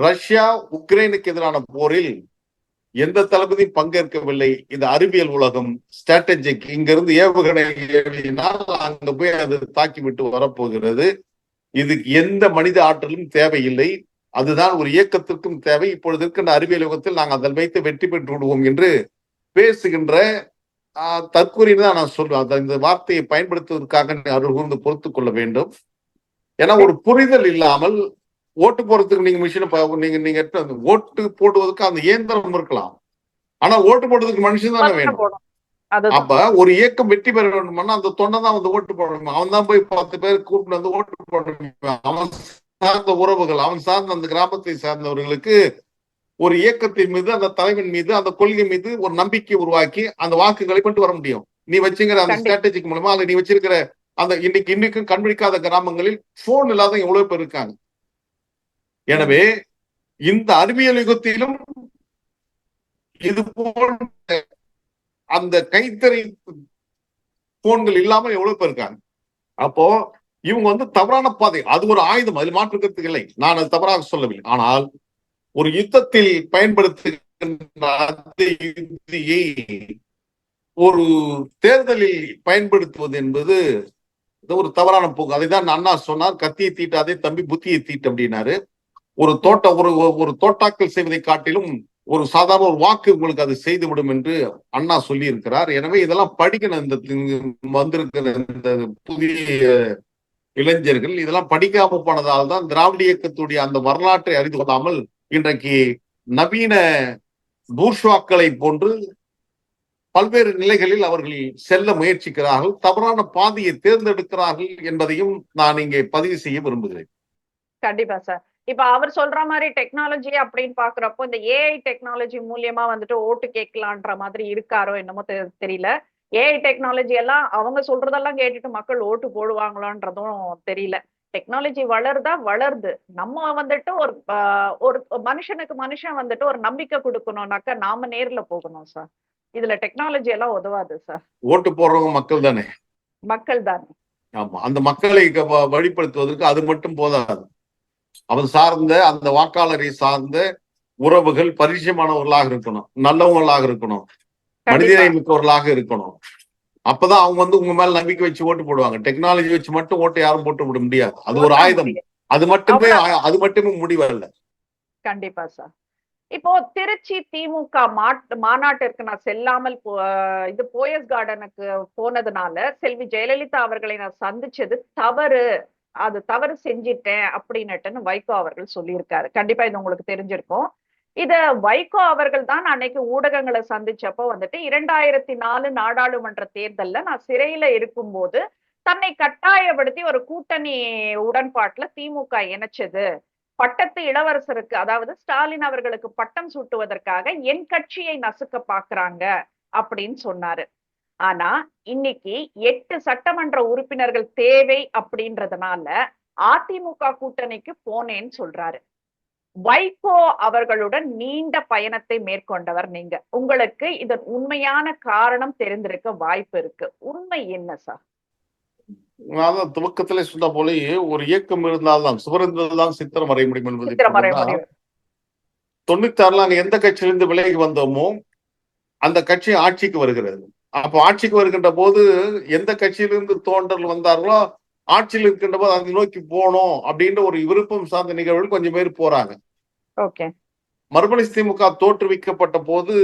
ரஷ்யா உக்ரைனுக்கு எதிரான போரில் எந்த தளபதியும் பங்கேற்கவில்லை. இது அறிவியல் உலகம், ஸ்ட்ராட்டஜிக். இங்கிருந்து ஏவுகணை ஏவினால் அங்க போய் அது தாக்கிவிட்டு வரப்போகிறது. இதுக்கு எந்த மனித ஆற்றலும் தேவையில்லை. அதுதான் ஒரு இயக்கத்திற்கும் தேவை. இப்பொழுது இருக்கின்ற அறிவியல் யுகத்தில் நாங்கள் அதில் வைத்து வெற்றி பெற்று விடுவோம் என்று பேசுகின்ற தற்கூறின்னு தான் நான் சொல்றேன். இந்த வார்த்தையை பயன்படுத்துவதற்காக அவர்கள் பொறுத்துக் கொள்ள வேண்டும். ஏன்னா ஒரு புரிதல் இல்லாமல் ஓட்டு போடுறதுக்கு நீங்க மிஷினை நீங்க ஓட்டு போடுவதற்கு அந்த இயந்திரம் இருக்கலாம், ஆனா ஓட்டு போடுறதுக்கு மனுஷன் தானே வேணும். அப்ப ஒரு இயக்கம் வெற்றி பெற வேண்டும்னா அந்த தொண்டை தான் ஓட்டு போடணும். அவன் தான் போய் 10 பேர் கூப்பிட்டு ஓட்டு போடணும். அவன் சார்ந்த உறவுகள், அவன் சார்ந்த அந்த கிராமத்தை சார்ந்தவர்களுக்கு ஒரு இயக்கத்தின் மீது, அந்த தலைவன் மீது, அந்த கொள்கை மீது ஒரு நம்பிக்கை உருவாக்கி அந்த வாக்குகளை கொண்டு வர முடியும். நீ வச்சுங்கிற அந்த ஸ்ட்ராட்டஜிக் மூலமா அல்ல நீ வச்சிருக்கிற அந்த இன்னைக்கும் கண்பிடிக்காத கிராமங்களில் போன் இல்லாத எவ்வளவு பேர் இருக்காங்க. எனவே இந்த அறிவியல் யுகத்திலும் இது போன்ற அந்த கைத்தறி போன்கள் இல்லாமல் எவ்வளவு பேர் இருக்காங்க. அப்போ இவங்க தவறான பாதை, அது ஒரு ஆயுதம், அதில் மாற்றுக்கிறதுக்கு இல்லை, நான் அது தவறாக சொல்லவில்லை. ஆனால் ஒரு யுத்தத்தில் பயன்படுத்துகின்ற யுக்தியை ஒரு தேர்தலில் பயன்படுத்துவது என்பது ஒரு தவறான போக்கு. அதை தான் அண்ணா சொன்னார், கத்தியை தீட்டாதே தம்பி புத்தியை தீட்டு அப்படின்னாரு. ஒரு தோட்டாக்கள் செய்வதை காட்டிலும் ஒரு சாதாரண ஒரு வாக்கு உங்களுக்கு அது செய்துவிடும் என்று அண்ணா சொல்லி இருக்கிறார். எனவே இதெல்லாம் படிக்கணும். இந்த வந்திருக்கிற இந்த புதிய இளைஞர்கள் இதெல்லாம் படிக்காம போனதால் தான் திராவிட இயக்கத்துடைய அந்த வரலாற்றை அறிந்து கொள்ளாமல் இன்றைக்கு நவீன பூர்ஷ்வாக்களை போன்று பல்வேறு நிலைகளில் அவர்கள் செல்ல முயற்சிக்கிறார்கள், தவறான பாதையை தேர்ந்தெடுக்கிறார்கள் என்பதையும் நான் இங்கே பதிவு செய்ய விரும்புகிறேன். கண்டிப்பா சார். இப்ப அவர் சொல்ற மாதிரி டெக்னாலஜி அப்படின்னு பாக்குறப்போ இந்த ஏஐ டெக்னாலஜி மூலியமா ஓட்டு கேட்கலான்ற மாதிரி இருக்காரோ என்னமோ தெரியல. ஏஐ டெக்னாலஜி எல்லாம் அவங்க சொல்றதெல்லாம் கேட்டுட்டு மக்கள் ஓட்டு போடுவாங்களான்றதும் தெரியல. டெக்னாலஜி வளருது. நம்ம ஒரு மனுஷனுக்கு மனுஷன் ஒரு நம்பிக்கை கொடுக்கணும்னாக்க நாம நேர்ல போகணும் சார். இதுல டெக்னாலஜி எல்லாம் உதவாது சார். ஓட்டு போடுறவங்க மக்கள் தானே. ஆமா, அந்த மக்களை வழிபடுத்துவதற்கு அது மட்டும் போதாது. அவன் சார்ந்த அந்த வாக்காளரை சார்ந்த உறவுகள் பரிச்சயமானவர்களாக இருக்கணும், நல்லவங்களாக இருக்கணும், மனிதநேய மிக்கவர்களாக இருக்கணும். அப்பதான் அவங்க உங்க மேல நம்பிக்கை வச்சு ஓட்டு போடுவாங்க. டெக்னாலஜி வச்சு மட்டும் ஓட்டு யாரும் போட்டு விட முடியாது. அது ஒரு ஆயுதம். அது மட்டுமே முடிவல்ல. கண்டிப்பா சார். இப்போ திருச்சி திமுக மாநாட்டிற்கு நான் செல்லாமல் போயஸ் கார்டனுக்கு போனதுனால செல்வி ஜெயலலிதா அவர்களை நான் சந்திச்சது தவறு, அது தவறு செஞ்சிட்டேன் அப்படின்னுட்டு வைகோ அவர்கள் சொல்லியிருக்காரு. கண்டிப்பா இது உங்களுக்கு தெரிஞ்சிருக்கும். இத வைகோ அவர்கள் தான் அன்னைக்கு ஊடகங்களை சந்திச்சப்போ 2004 நாடாளுமன்ற தேர்தல்ல நான் சிறையில இருக்கும்போது தன்னை கட்டாயப்படுத்தி ஒரு கூட்டணி உடன்பாட்டுல திமுக இணைச்சது, பட்டத்து இளவரசருக்கு அதாவது ஸ்டாலின் அவர்களுக்கு பட்டம் சூட்டுவதற்காக என் கட்சியை நசுக்க பாக்குறாங்க அப்படின்னு சொன்னாரு. ஆனா இன்னைக்கு 8 சட்டமன்ற உறுப்பினர்கள் தேவை அப்படின்றதுனால அதிமுக கூட்டணிக்கு போனேன்னு சொல்றாரு. வைகோ அவர்களுடன் நீண்ட பயணத்தை மேற்கொண்டவர் நீங்க. உங்களுக்கு இதன் உண்மையான காரணம் தெரிந்திருக்க வாய்ப்பு இருக்கு. உண்மை என்ன சார்? நான் துவக்கத்திலே சொன்ன போலயே ஒரு இயக்கம் இருந்தால்தான் சுவர்ந்ததுதான் சித்திரம் வரைய முடியும் என்பதை 96 நாங்க எந்த கட்சியிலிருந்து விலகி வந்தோமோ அந்த கட்சி ஆட்சிக்கு வருகிறது. அப்போ ஆட்சிக்கு வருகின்ற போது எந்த கட்சியிலிருந்து தோன்றல் வந்தார்களோ ஆட்சியில் இருக்கின்ற போது அதை நோக்கி போனோம் அப்படின்ற ஒரு விருப்பம் சார்ந்த நிகழ்வுகள் கொஞ்சம் பேர் போறாங்க. மறுமலர்ச்சி திமுக தோற்றுவிக்கப்பட்ட போது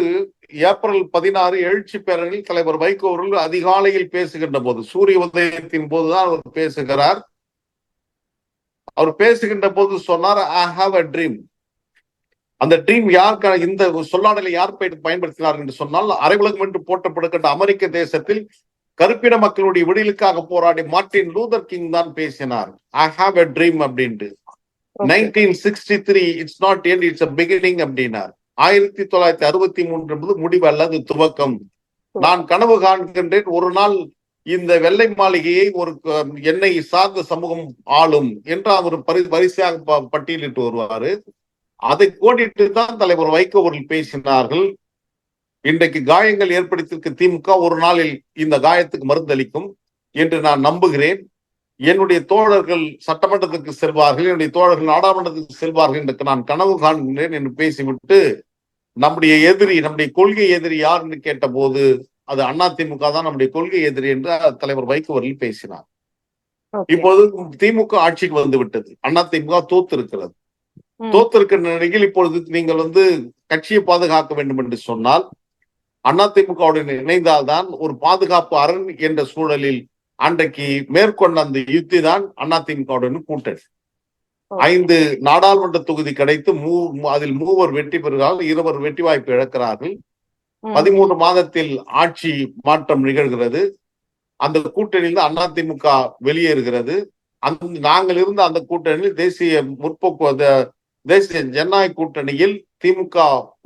ஏப்ரல் 16 எழுச்சி பேரணியில் தலைவர் வைகோ அவர்கள் அதிகாலையில் பேசுகின்ற போது, சூரிய உதயத்தின் போதுதான் அவர் பேசுகிறார். அவர் பேசுகின்ற போது சொன்னார், ஐ ஹாவ் அ ட்ரீம். அந்த ட்ரீம் யாருக்கான இந்த சொல்லாடலை யார் பயன்படுத்தினார் என்று சொன்னால், அரை உலகம் என்று போற்றப்படுகின்ற அமெரிக்க தேசத்தில் கருப்பின மக்களுடைய விடுதலுக்காக போராடி மார்ட்டின் லூதர் கிங் தான் பேசினார். ஐ ஹாவ் அ ட்ரீம் அப்படின்ட்டு. 1963 it's not end, it's a beginning அப்படின்னார். 1963 என்பது முடிவு அல்லது துவக்கம். நான் கனவு காண்கின்றேன் ஒரு நாள் இந்த வெள்ளை மாளிகையை ஒரு என்னை சார்ந்த சமூகம் ஆளும் என்று அவர் வரிசையாக பட்டியலிட்டு வருவாரு. அதை கோடிட்டு தான் தலைவர் வைகோ அவர்கள் பேசினார்கள். இன்றைக்கு காயங்கள் ஏற்படுத்தியிருக்க திமுக ஒரு நாளில் இந்த காயத்துக்கு மருந்தளிக்கும் என்று நான் நம்புகிறேன். என்னுடைய தோழர்கள் சட்டமன்றத்துக்கு செல்வார்கள், என்னுடைய தோழர்கள் நாடாளுமன்றத்துக்கு செல்வார்கள் என்று நான் கனவு காண்கிறேன் என்று பேசிவிட்டு நம்முடைய எதிரி, நம்முடைய கொள்கை எதிரி யார் என்று கேட்ட போது அது அதிமுக தான் நம்முடைய கொள்கை எதிரி என்று தலைவர் வைகோ அவர்கள் பேசினார். இப்போது திமுக ஆட்சிக்கு வந்து விட்டது, அதிமுக தோத்திருக்கிறது. தோத்திருக்கிற நிலையில் இப்பொழுது நீங்கள் கட்சியை பாதுகாக்க வேண்டும் என்று சொன்னால் அதிமுகவுடன் இணைந்தால்தான் ஒரு பாதுகாப்பு அரண் என்ற சூழலில் அன்றைக்கு மேற்கொண்ட அந்த யுத்தி தான் அதிமுகவுடன் கூட்டணி. 5 நாடாளுமன்ற தொகுதி கிடைத்து அதில் 3 வெற்றி பெறுகிறார்கள், 2 வெற்றி வாய்ப்பு இழக்கிறார்கள். 13 மாதத்தில் ஆட்சி மாற்றம் நிகழ்கிறது. அந்த கூட்டணியில் அதிமுக வெளியேறுகிறது. நாங்கள் இருந்த அந்த கூட்டணியில் தேசிய முற்போக்கு தேசிய ஜனநாயக கூட்டணியில் திமுக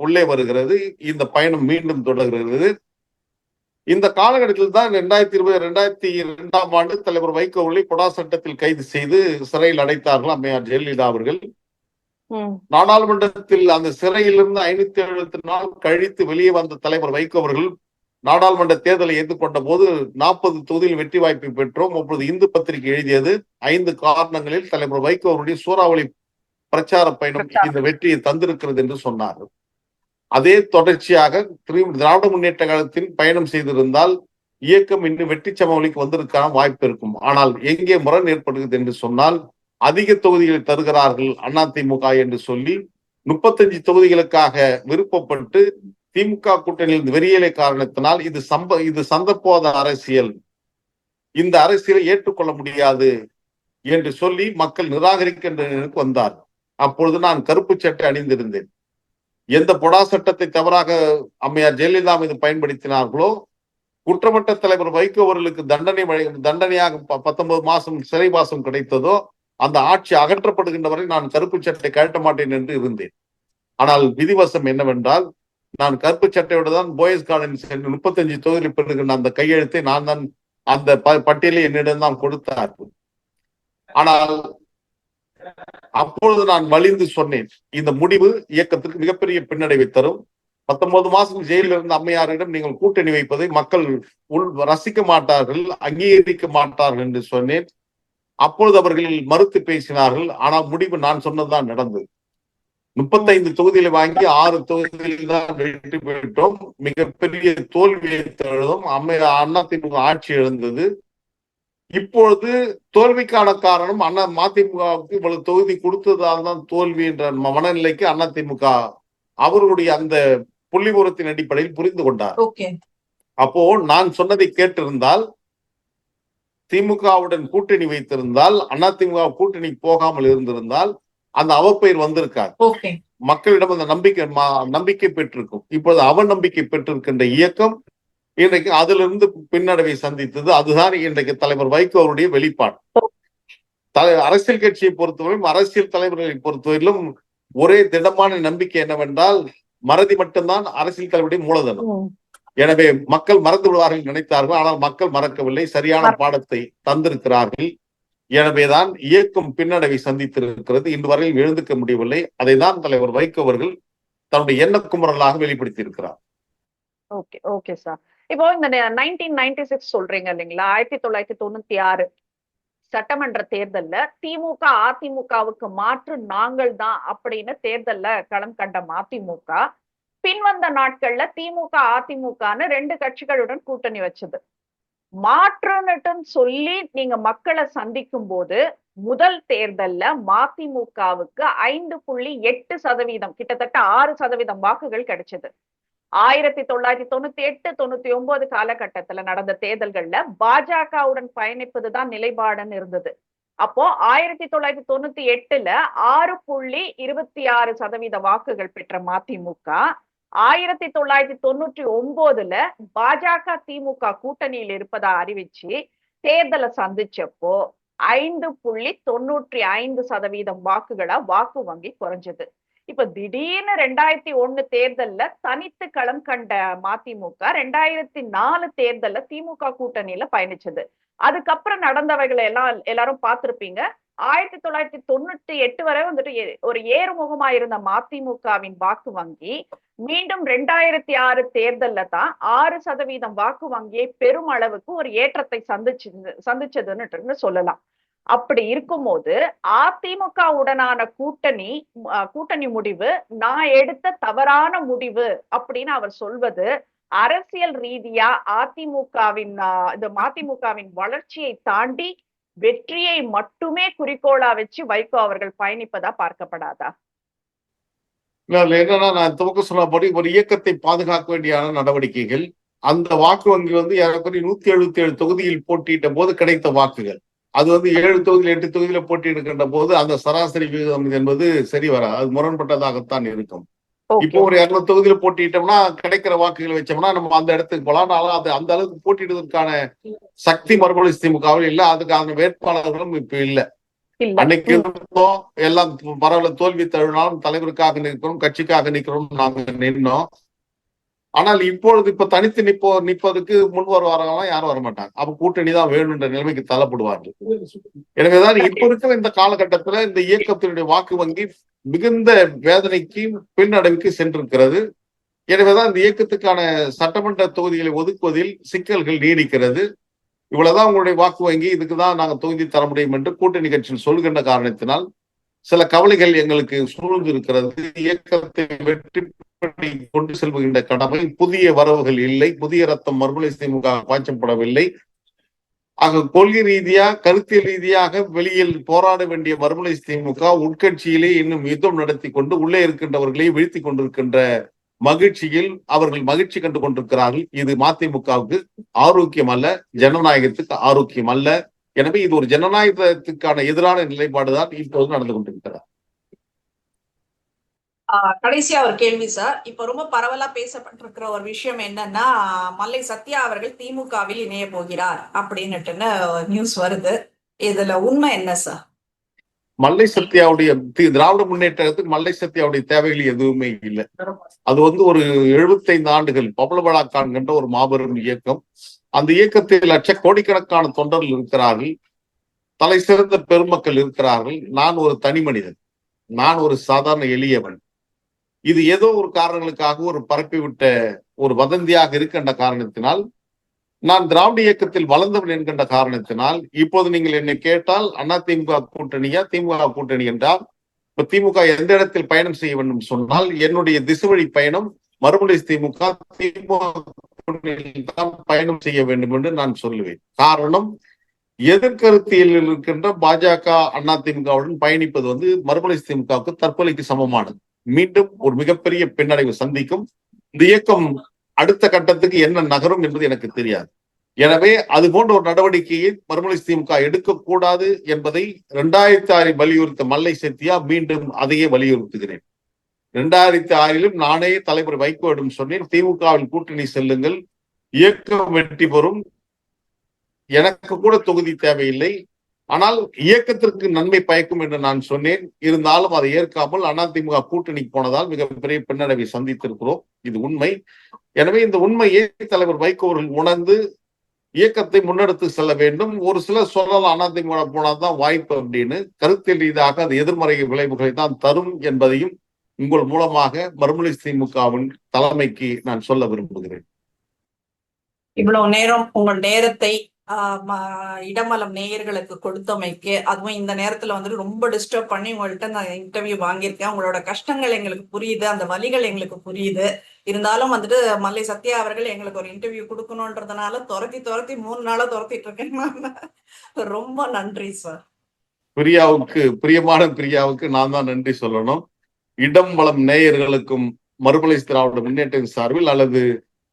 உள்ளே வருகிறது. இந்த பயணம் மீண்டும் தொடர்கிறது. இந்த காலகட்டத்தில் தான் 2002ஆம் ஆண்டு தலைவர் வைகோ அவர்களை கொடா சட்டத்தில் கைது செய்து சிறையில் அடைத்தார்கள் அம்மையார் ஜெயலலிதா அவர்கள். நாடாளுமன்றத்தில் அந்த சிறையிலிருந்து 570 நாள் கழித்து வெளியே வந்த தலைவர் வைகோ அவர்கள் நாடாளுமன்ற தேர்தலை ஏற்றுக்கொண்ட போது 40 தொகுதியில் வெற்றி வாய்ப்பை பெற்றோம். அப்பொழுது இந்து பத்திரிகை எழுதியது 5 காரணங்களில் தலைவர் வைகோ அவருடைய சூறாவளி பிரச்சார பயணம் இந்த வெற்றியை தந்திருக்கிறது என்று சொன்னார்கள். அதே தொடர்ச்சியாக திராவிட முன்னேற்ற கழகத்தின் பயணம் செய்திருந்தால் இயக்கம் இன்னும் வெற்றி சமவெளிக்கு வந்திருக்கான வாய்ப்பு இருக்கும். ஆனால் எங்கே முரண் ஏற்படுகிறது என்று சொன்னால் அதிக தொகுதிகளை தருகிறார்கள் அதிமுக என்று சொல்லி 35 தொகுதிகளுக்காக விருப்பப்பட்டு திமுக கூட்டணியில் வெறியலை காரணத்தினால் இது சந்தர்ப்பவாத அரசியல், இந்த அரசியலை ஏற்றுக்கொள்ள முடியாது என்று சொல்லி மக்கள் நிராகரிக்கின்ற வந்தார். அப்பொழுது நான் கருப்பு சட்டை அணிந்திருந்தேன். எந்த பொடா சட்டத்தை தவறாக அம்மையார் ஜெயலலிதா மீது பயன்படுத்தினார்களோ, குற்றமற்ற தலைவர் வைகோ அவர்களுக்கு தண்டனையாக 19 மாசம் சிறைவாசம் கிடைத்ததோ, அந்த ஆட்சி அகற்றப்படுகின்ற வரை நான் கருப்பு சட்டை கழட்ட மாட்டேன் என்று இருந்தேன். ஆனால் விதிவசம் என்னவென்றால், நான் கருப்பு சட்டையோடு தான் போயஸ் கார்டன் சென்று 35 தொகுதியில் பெறுகின்ற அந்த கையெழுத்தை நான் தான் அந்த பட்டியலை என்னிடம் தான் கொடுத்தார்கள். ஆனால் அப்பொழுது நான் வலிந்து சொன்னேன், இந்த முடிவு இயக்கத்திற்கு மிகப்பெரிய பின்னடைவை தரும். 19 மாசம் ஜெயிலில் இருந்த அம்மையாரிடம் நீங்கள் கூட்டணி வைப்பதை மக்கள் ரசிக்க மாட்டார்கள், அங்கீகரிக்க மாட்டார்கள் என்று சொன்னேன். அப்பொழுது அவர்கள் மறுத்து பேசினார்கள். ஆனால் முடிவு நான் சொன்னதுதான் நடந்தது. 35 தொகுதிகளை வாங்கி 6 தொகுதியில் தான் வெற்றி பெற்றோம். மிகப்பெரிய தோல்வியை தழுதும் அதிமுக ஆட்சி எழுந்தது. இப்பொழுது தோல்விக்கான காரணம் மதிமுகவுக்கு இவ்வளவு தொகுதி கொடுத்ததால் தான் தோல்வி என்ற மனநிலைக்கு அதிமுக அவர்களுடைய அந்த புள்ளிபுரத்தின் அடிப்படையில் புரிந்து கொண்டார். அப்போ நான் சொன்னதை கேட்டிருந்தால், திமுகவுடன் கூட்டணி வைத்திருந்தால், அதிமுக கூட்டணி போகாமல் இருந்திருந்தால் அந்த அவப்பெயர் வந்திருக்கார். மக்களிடம் அந்த நம்பிக்கை பெற்றிருக்கும். இப்பொழுது அவநம்பிக்கை பெற்றிருக்கின்ற இயக்கம் இன்றைக்கு அதிலிருந்து பின்னடைவை சந்தித்தது. அதுதான் இன்றைக்கு தலைவர் வைகோ அவருடைய வெளிப்பாடு. அரசியல் கட்சியை பொறுத்தவரையிலும் அரசியல் தலைவர்களை பொறுத்தவரையிலும் ஒரே திடமான நம்பிக்கை என்னவென்றால், மறதி மட்டும்தான் அரசியல் தலைவருடைய மூலதனம். எனவே மக்கள் மறந்து விடுவார்கள் நினைத்தார்கள். ஆனால் மக்கள் மறக்கவில்லை, சரியான பாடத்தை தந்திருக்கிறார்கள். எனவேதான் இயக்கம் பின்னடைவை சந்தித்திருக்கிறது. இன்று வரையில் எழுந்துக்க முடியவில்லை. அதை தான் தலைவர் வைகோ அவர்கள் தன்னுடைய எண்ணக்குமுறலாக வெளிப்படுத்தி இருக்கிறார். Okay sir. இப்போ இந்த 1996 சொல்றீங்க இல்லைங்களா, 1996 சட்டமன்ற தேர்தல்ல திமுக அதிமுகவுக்கு மாற்று நாங்கள் தான் அப்படின்னு தேர்தல்ல களம் கண்ட மதிமுக பின்வந்த நாட்கள்ல திமுக அதிமுகன்னு 2 கட்சிகளுடன் கூட்டணி வச்சது. மாற்றுன்னுட்டுன்னு சொல்லி நீங்க மக்களை சந்திக்கும் போது முதல் தேர்தல்ல மதிமுகவுக்கு 5.8%, கிட்டத்தட்ட 6% வாக்குகள் கிடைச்சது. 1998, 99 காலகட்டத்துல நடந்த தேர்தல்கள்ல பாஜகவுடன் பயணிப்பதுதான் நிலைப்பாடுன்னு இருந்தது. அப்போ 1998ல 6.26% வாக்குகள் பெற்ற மதிமுக 1999ல பாஜக திமுக கூட்டணியில் இருப்பதா அறிவிச்சு தேர்தலை சந்திச்சப்போ 5.95% வாக்குகளா வாக்கு வங்கி குறைஞ்சது. இப்ப திடீர்னு 2001 தேர்தல்ல தனித்து களம் கண்ட மதிமுக 2004 தேர்தல்ல திமுக கூட்டணியில பயணிச்சது. அதுக்கப்புறம் நடந்தவைகளை எல்லாம் எல்லாரும் பார்த்திருப்பீங்க. 1998 வரை வந்துட்டு ஒரு ஏறுமுகமா இருந்த மதிமுகவின் வாக்கு வங்கி மீண்டும் 2006 தேர்தல்ல தான் 6% வாக்கு வங்கியை பெரும் அளவுக்கு ஒரு ஏற்றத்தை சந்திச்சதுன்னு சொல்லலாம். அப்படி இருக்கும்போது அதிமுக உடனான கூட்டணி முடிவு நான் எடுத்த தவறான முடிவு அப்படின்னு அவர் சொல்வது அரசியல் ரீதியா மதிமுகவின் வளர்ச்சியை தாண்டி வெற்றியை மட்டுமே குறிக்கோளா வச்சு வைகோ அவர்கள் பயணிப்பதா பார்க்கப்படாதா? என்னன்னா, நான் துவக்க சொன்னபடி ஒரு இயக்கத்தை பாதுகாக்க வேண்டிய நடவடிக்கைகள், அந்த வாக்கு வங்கி ஏறக்குறைய 177 தொகுதியில் போட்டியிட்ட போது கிடைத்த வாக்குகள், அது 7 தொகுதியில் 8 தொகுதியில போட்டியிடுகின்ற போது அந்த சராசரி விகிதம் என்பது சரி வராது, அது முரண்பட்டதாகத்தான் இருக்கும். இப்போ ஒரு 200 தொகுதியில போட்டிட்டோம்னா கிடைக்கிற வாக்குகளை வச்சோம்னா நம்ம அந்த இடத்துக்கு போலாம். அது அந்த அளவுக்கு போட்டியிடுவதற்கான சக்தி மறுமலர்ச்சி திமுகவில் இல்ல, அதுக்கான வேட்பாளர்களும் இப்ப இல்ல. அன்னைக்கு இருந்தோம், எல்லாம் பரவல தோல்வி தழுவினாலும் தலைவருக்காக நிற்கிறோம், கட்சிக்காக நிற்கிறோம், நாங்க நின்னோம். ஆனால் இப்ப தனித்து நிற்பதற்கு முன் வருவாரெல்லாம் யாரும் வரமாட்டாங்க. அப்ப கூட்டணி தான் வேணும்ன்ற நிலைமைக்கு தள்ளப்படுவார்கள். எனவேதான் இப்ப இருக்கிற இந்த காலகட்டத்துல இந்த இயக்கத்தினுடைய வாக்கு வங்கி மிகுந்த வேதனைக்கு பின்னடைவுக்கு சென்றிருக்கிறது. எனவேதான் இந்த இயக்கத்துக்கான சட்டமன்ற தொகுதிகளை ஒதுக்குவதில் சிக்கல்கள் நீடிக்கிறது. இவ்வளவுதான் உங்களுடைய வாக்கு வங்கி, இதுக்குதான் நாங்க தொகுதி தர முடியும் என்று கூட்டணி கட்சியில் சொல்கின்ற காரணத்தினால் சில கவலைகள் எங்களுக்கு சூழ்ந்து இருக்கிறது. இயக்கத்தை வெற்றி கொண்டு செல்கின்ற கடமை, புதிய வரவுகள் இல்லை, புதிய ரத்தம் மறுமலர்ச்சி திமுக பாய்ச்சப்படவில்லை. ஆக கொள்கை ரீதியா கருத்தியல் ரீதியாக வெளியில் போராட வேண்டிய மறுமலர்ச்சி திமுக உட்கட்சியிலே இன்னும் யுத்தம் நடத்தி கொண்டு உள்ளே இருக்கின்றவர்களை வீழ்த்தி கொண்டிருக்கின்ற மகிழ்ச்சியில் அவர்கள் மகிழ்ச்சி கண்டு கொண்டிருக்கிறார்கள். இது மதிமுகவுக்கு ஆரோக்கியம் அல்ல, ஜனநாயகத்துக்கு ஆரோக்கியம் அல்ல. எனவே இது ஒரு ஜனநாயகத்துக்கான எதிரான நிலைப்பாடுதான் இப்போது நடந்து கொண்டிருக்கிறார். கடைசியா ஒரு கேள்வி சார். இப்ப ரொம்ப பரவலா பேசப்பட்டிருக்கிற ஒரு விஷயம் என்னன்னா, மல்லை சத்யா அவர்கள் திமுகவில் இணைய போகிறார் அப்படின்னுட்டுன்னு நியூஸ் வருது. இதுல உண்மை என்ன சார்? மல்லை சத்யாவுடைய திராவிட முன்னேற்றத்துக்கு மல்லை சத்யாவுடைய தேவைகள் எதுவுமே இல்லை. அது ஒரு 75 ஆண்டுகள் பபலபலா காண்கின்ற ஒரு மாபெரும் இயக்கம். அந்த இயக்கத்தில் கோடிக்கணக்கான தொண்டர்கள் இருக்கிறார்கள், தலை சிறந்த பெருமக்கள் இருக்கிறார்கள். நான் ஒரு தனி மனிதன், நான் ஒரு சாதாரண எளியவன். இது ஏதோ ஒரு காரணங்களுக்காக ஒரு பரப்பிவிட்ட ஒரு வதந்தியாக இருக்கின்ற காரணத்தினால், நான் திராவிட இயக்கத்தில் வளர்ந்தவன் என்கின்ற காரணத்தினால், இப்போது நீங்கள் என்னை கேட்டால் அதிமுக கூட்டணியா திமுக கூட்டணி என்றால், இப்ப திமுக எந்த இடத்தில் பயணம் செய்ய வேண்டும் சொன்னால், என்னுடைய திசுவழி பயணம் மறுமலர்ச்சி திமுக தான் பயணம் செய்ய வேண்டும் என்று நான் சொல்லுவேன். காரணம், எதிர்கருத்தியில் இருக்கின்ற பாஜக அதிமுகவுடன் பயணிப்பது மறுமலர்ச்சி திமுகவுக்கு தற்கொலைக்கு சமமானது. மீண்டும் ஒரு மிகப்பெரிய பின்னடைவு சந்திக்கும். இந்த இயக்கம் அடுத்த கட்டத்துக்கு என்ன நகரும் என்பது எனக்கு தெரியாது. எனவே அது போன்ற ஒரு நடவடிக்கையை மறுமலர்ச்சி திமுக எடுக்கக்கூடாது என்பதை 2006 வலியுறுத்த மல்லை சத்யா மீண்டும் அதையே வலியுறுத்துகிறேன். 2006 நானே தலைவர் வைகோவிடம் சொன்னேன், திமுகவில் கூட்டணி செல்லுங்கள், இயக்கம் வெற்றி பெறும், எனக்கு கூட தொகுதி தேவையில்லை, ஆனால் இயக்கத்திற்கு நன்மை பயக்கும் என்று நான் சொன்னேன். இருந்தாலும் அதை ஏற்காமல் அதிமுக கூட்டணிக்கு போனதால் மிகப்பெரிய பின்னடைவை சந்தித்திருக்கிறோம். இது உண்மை. எனவே இந்த உண்மையை தலைவர் வைகோ அவர்கள் உணர்ந்து இயக்கத்தை முன்னெடுத்து செல்ல வேண்டும். ஒரு சிலர் சொல்லலாம் அதிமுக போனால்தான் வாய்ப்பு அப்படின்னு. கருத்தியல் ரீதியாக அது எதிர்மறை விளைவுகளை தான் தரும் என்பதையும் உங்கள் மூலமாக மறுமலர்ச்சி திமுகவின் தலைமைக்கு நான் சொல்ல விரும்புகிறேன். இவ்வளவு நேரம் உங்கள் நேரத்தை இடமலம் நேயர்களுக்கு கொடுத்தமைக்கு, அதுவும் இந்த நேரத்துல ரொம்ப டிஸ்டர்ப் பண்ணி உங்கள்கிட்ட நான் இன்டர்வியூ வாங்கியிருக்கேன். உங்களோட கஷ்டங்கள் எங்களுக்கு புரியுது, அந்த வலிகள் எங்களுக்கு புரியுது. இருந்தாலும் மல்லை சத்யா அவர்கள் எங்களுக்கு ஒரு இன்டர்வியூ கொடுக்கணும்ன்றதுனால துரத்தி 3 நாளா துரத்திட்டு இருக்கேன். ரொம்ப நன்றி சார். பிரியமான பிரியாவுக்கு நான் தான் நன்றி சொல்லணும். இடம்பலம் நேயர்களுக்கும் மறுமலர்ச்சி திராவிட முன்னேற்ற சார்பில் அல்லது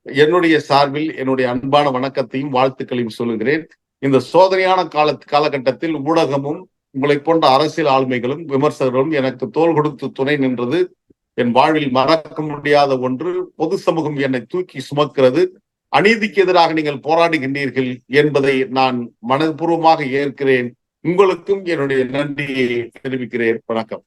என்னுடைய சார்பில் என்னுடைய அன்பான வணக்கத்தையும் வாழ்த்துக்களையும் சொல்லுகிறேன். இந்த சோதனையான காலகட்டத்தில் ஊடகமும் உங்களை போன்ற அரசியல் ஆளுமைகளும் விமர்சகர்களும் எனக்கு தோள் கொடுத்து துணை நின்றது என் வாழ்வில் மறக்க முடியாத ஒன்று. பொது சமூகம் என்னை தூக்கி சுமக்கிறது. அநீதிக்கு எதிராக நீங்கள் போராடுகின்றீர்கள் என்பதை நான் மனப்பூர்வமாக ஏற்கிறேன். உங்களுக்கும் என்னுடைய நன்றியை தெரிவிக்கிறேன். வணக்கம்.